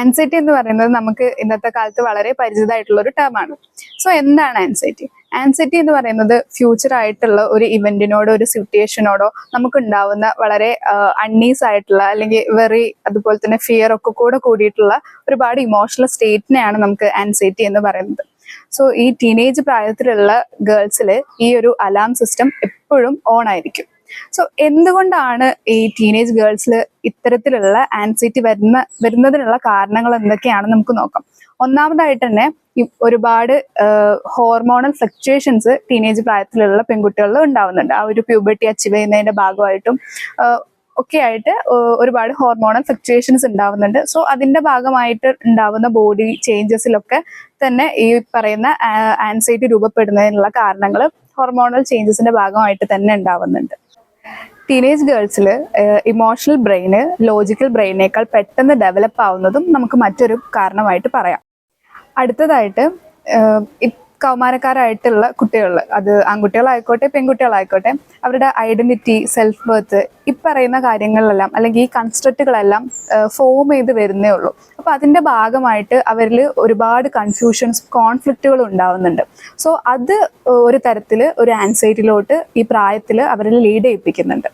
Anxiety എന്ന് പറയുന്നത് നമുക്ക് ഇന്നത്തെ കാലത്ത് വളരെ പരിചിതമായിട്ടുള്ള ഒരു ടേമാണ്. സോ എന്താണ് ആൻസൈറ്റി? ആൻസൈറ്റി എന്ന് പറയുന്നത് ഫ്യൂച്ചർ ആയിട്ടുള്ള ഒരു ഇവന്റിനോടോ ഒരു സിറ്റുവേഷനോടോ നമുക്ക് ഉണ്ടാവുന്ന വളരെ അൺഈസ് ആയിട്ടുള്ള അല്ലെങ്കിൽ വെറി അതുപോലെ തന്നെ ഫിയർ ഒക്കെ കൂടെ കൂടിയിട്ടുള്ള ഒരുപാട് ഇമോഷണൽ സ്റ്റേറ്റിനെയാണ് നമുക്ക് ആൻസൈറ്റി എന്ന് പറയുന്നത്. സോ ഈ ടീനേജ് പ്രായത്തിലുള്ള ഗേൾസിൽ ഈ ഒരു അലാം സിസ്റ്റം എപ്പോഴും ഓൺ ആയിരിക്കും. സോ എന്തുകൊണ്ടാണ് ഈ ടീനേജ് ഗേൾസിൽ ഇത്തരത്തിലുള്ള ആൻസൈറ്റി വരുന്നതിനുള്ള കാരണങ്ങൾ എന്തൊക്കെയാണെന്ന് നമുക്ക് നോക്കാം. ഒന്നാമതായിട്ട് തന്നെ ഒരുപാട് ഹോർമോണൽ ഫ്ലക്ച്വേഷൻസ് ടീനേജ് പ്രായത്തിലുള്ള പെൺകുട്ടികളിൽ ഉണ്ടാവുന്നുണ്ട്. ആ ഒരു പ്യൂബർട്ടി അച്ചീവ് ചെയ്യുന്നതിന്റെ ഭാഗമായിട്ടും ഒക്കെ ആയിട്ട് ഒരുപാട് ഹോർമോണൽ ഫ്ലക്ച്വേഷൻസ് ഉണ്ടാവുന്നുണ്ട്. സോ അതിന്റെ ഭാഗമായിട്ട് ഉണ്ടാവുന്ന ബോഡി ചേഞ്ചസിലൊക്കെ തന്നെ ഈ പറയുന്ന ആൻസൈറ്റി രൂപപ്പെടുന്നതിനുള്ള കാരണങ്ങൾ ഹോർമോണൽ ചേഞ്ചസിന്റെ ഭാഗമായിട്ട് തന്നെ ഉണ്ടാവുന്നുണ്ട്. ടീനേജ് ഗേൾസിൽ ഇമോഷണൽ ബ്രെയിന് ലോജിക്കൽ ബ്രെയിനേക്കാൾ പെട്ടെന്ന് ഡെവലപ്പ് ആവുന്നതും നമുക്ക് മറ്റൊരു കാരണമായിട്ട് പറയാം. അടുത്തതായിട്ട് കൗമാരക്കാരായിട്ടുള്ള കുട്ടികൾ, അത് ആൺകുട്ടികളായിക്കോട്ടെ പെൺകുട്ടികളായിക്കോട്ടെ, അവരുടെ ഐഡന്റിറ്റി, സെൽഫ് വർത്ത് ഈ പറയുന്ന കാര്യങ്ങളിലെല്ലാം അല്ലെങ്കിൽ ഈ കൺസ്ട്രക്റ്റുകളെല്ലാം ഫോം ചെയ്ത് വരുന്നേ ഉള്ളൂ. അപ്പോൾ അതിൻ്റെ ഭാഗമായിട്ട് അവരിൽ ഒരുപാട് കൺഫ്യൂഷൻസ്, കോൺഫ്ലിക്റ്റുകൾ ഉണ്ടാവുന്നുണ്ട്. സോ അത് ഒരു തരത്തിൽ ഒരു ആൻസൈറ്റിയിലോട്ട് ഈ പ്രായത്തിൽ അവരിൽ ലീഡ് ചെയ്യിപ്പിക്കുന്നുണ്ട്.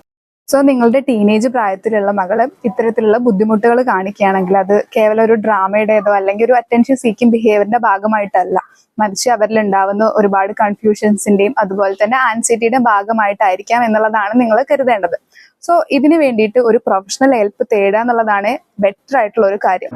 സോ നിങ്ങളുടെ ടീനേജ് പ്രായത്തിലുള്ള മകള് ഇത്തരത്തിലുള്ള ബുദ്ധിമുട്ടുകൾ കാണിക്കുകയാണെങ്കിൽ അത് കേവലം ഒരു ഡ്രാമയുടേതോ അല്ലെങ്കിൽ ഒരു അറ്റൻഷൻ സീക്കിംഗ് ബിഹേവിയറിന്റെ ഭാഗമായിട്ടല്ല, മറിച്ച് അവരിൽ ഉണ്ടാവുന്ന ഒരുപാട് കൺഫ്യൂഷൻസിന്റെയും അതുപോലെ തന്നെ ആൻസൈറ്റിയുടെയും ഭാഗമായിട്ടായിരിക്കാം എന്നുള്ളതാണ് നിങ്ങൾ കരുതേണ്ടത്. സോ ഇതിന് വേണ്ടിയിട്ട് ഒരു പ്രൊഫഷണൽ ഹെൽപ്പ് തേടുക എന്നുള്ളതാണ് ബെറ്റർ ആയിട്ടുള്ള ഒരു കാര്യം.